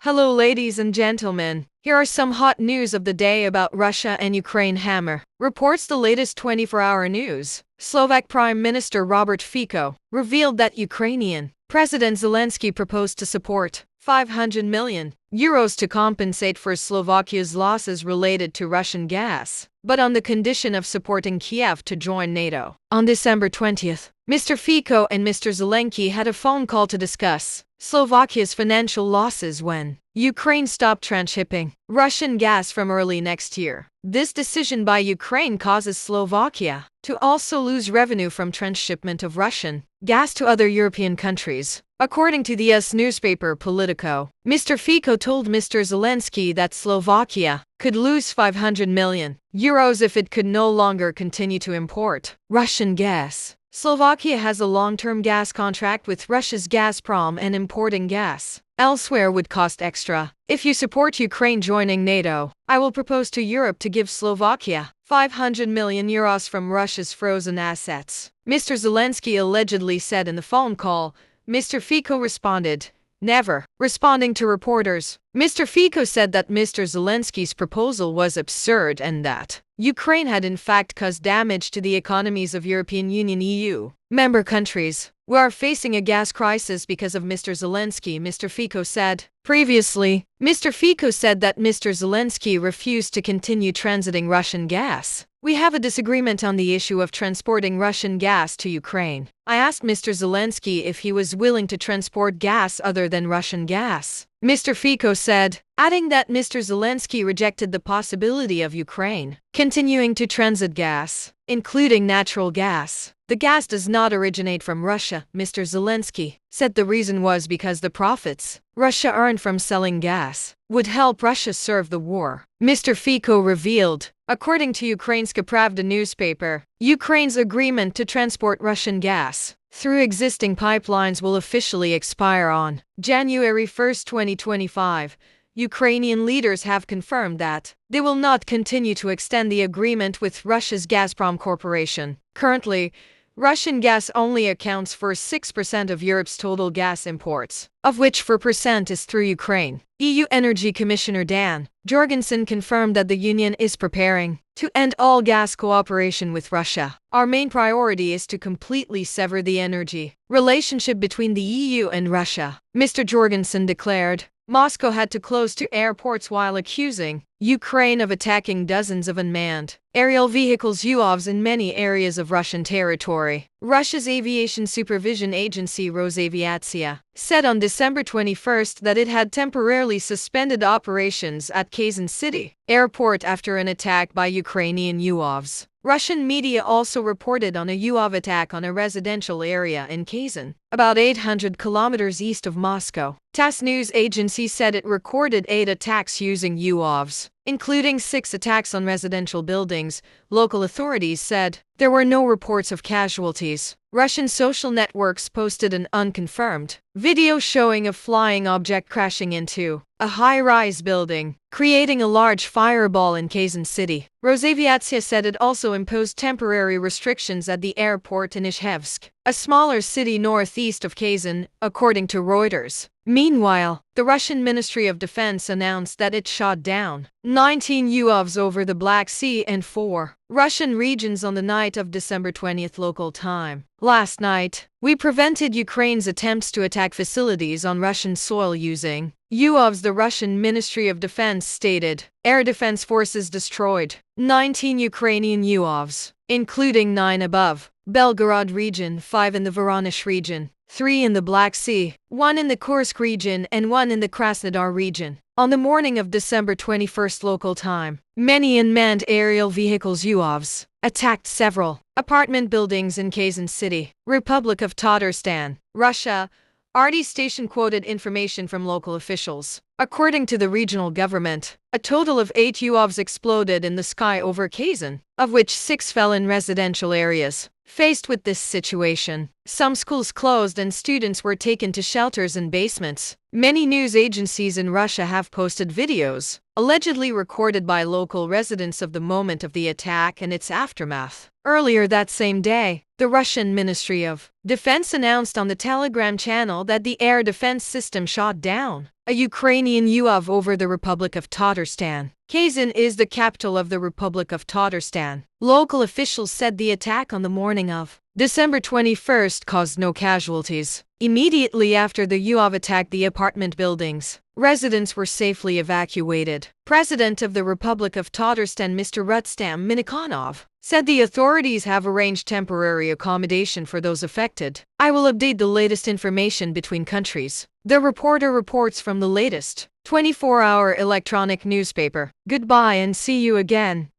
Hello, ladies and gentlemen. Here are some hot news of the day about Russia and Ukraine. Hammer reports the latest 24-hour news. Slovak Prime Minister Robert Fico revealed that Ukrainian President Zelensky proposed to support 500 million euros to compensate for Slovakia's losses related to Russian gas, but on the condition of supporting Kiev to join NATO. On December 20th, Mr. Fico and Mr. Zelensky had a phone call to discuss Slovakia's financial losses when Ukraine stopped transshipping Russian gas from early next year. This decision by Ukraine causes Slovakia to also lose revenue from transshipment of Russian gas to other European countries. According to the US newspaper Politico, Mr. Fico told Mr. Zelensky that Slovakia could lose 500 million euros if it could no longer continue to import Russian gas. Slovakia has a long-term gas contract with Russia's Gazprom, and importing gas elsewhere would cost extra. If you support Ukraine joining NATO, I will propose to Europe to give Slovakia 500 million euros from Russia's frozen assets, Mr. Zelensky allegedly said in the phone call. Mr. Fico responded, "Never." Responding to reporters, Mr. Fico said that Mr. Zelensky's proposal was absurd and that Ukraine had in fact caused damage to the economies of European Union (EU) member countries. "We are facing a gas crisis because of Mr. Zelensky," Mr. Fico said. Previously, Mr. Fico said that Mr. Zelensky refused to continue transiting Russian gas. "We have a disagreement on the issue of transporting Russian gas to Ukraine. I asked Mr. Zelensky if he was willing to transport gas other than Russian gas," Mr. Fico said, adding that Mr. Zelensky rejected the possibility of Ukraine continuing to transit gas, including natural gas. "The gas does not originate from Russia," Mr. Zelensky said. The reason was because the profits Russia earned from selling gas would help Russia serve the war, Mr. Fico revealed. According to Ukrainska Pravda newspaper, Ukraine's agreement to transport Russian gas through existing pipelines will officially expire on January 1, 2025. Ukrainian leaders have confirmed that they will not continue to extend the agreement with Russia's Gazprom Corporation. Currently, Russian gas only accounts for 6% of Europe's total gas imports, of which 4% is through Ukraine. EU Energy Commissioner Dan Jorgensen confirmed that the Union is preparing to end all gas cooperation with Russia. "Our main priority is to completely sever the energy relationship between the EU and Russia," Mr. Jorgensen declared. Moscow had to close 2 airports while accusing Ukraine of attacking dozens of unmanned aerial vehicles UAVs in many areas of Russian territory. Russia's aviation supervision agency Rosaviatsia said on December 21 that it had temporarily suspended operations at Kazan City airport after an attack by Ukrainian UAVs. Russian media also reported on a UAV attack on a residential area in Kazan, about 800 kilometers east of Moscow. TASS news agency said it recorded 8 attacks using UAVs, including 6 attacks on residential buildings. Local authorities said there were no reports of casualties. Russian social networks posted an unconfirmed video showing a flying object crashing into a high-rise building, creating a large fireball in Kazan City. Rosaviatsia said it also imposed temporary restrictions at the airport in Izhevsk, a smaller city northeast of Kazan, according to Reuters. Meanwhile, the Russian Ministry of Defense announced that it shot down 19 UAVs over the Black Sea and 4 Russian regions on the night of December 20th local time. "Last night, we prevented Ukraine's attempts to attack facilities on Russian soil using UAVs," the Russian Ministry of Defense stated. Air Defense Forces destroyed 19 Ukrainian UAVs, including 9 above Belgorod region, 5 in the Voronezh region, 3 in the Black Sea, 1 in the Kursk region, and 1 in the Krasnodar region. On the morning of December 21st local time, many unmanned aerial vehicles UAVs attacked several apartment buildings in Kazan City, Republic of Tatarstan, Russia. RT station quoted information from local officials. According to the regional government, a total of 8 UAVs exploded in the sky over Kazan, of which 6 fell in residential areas. Faced with this situation, some schools closed and students were taken to shelters and basements. Many news agencies in Russia have posted videos, allegedly recorded by local residents, of the moment of the attack and its aftermath. Earlier that same day, the Russian Ministry of Defense announced on the Telegram channel that the air defense system shot down a Ukrainian UAV over the Republic of Tatarstan. Kazan is the capital of the Republic of Tatarstan. Local officials said the attack on the morning of December 21st caused no casualties. Immediately after the UAV attacked the apartment buildings, residents were safely evacuated. President of the Republic of Tatarstan Mr. Rustam Minnikhanov said the authorities have arranged temporary accommodation for those affected. I will update the latest information between countries. The reporter reports from the latest 24-hour electronic newspaper. Goodbye and see you again.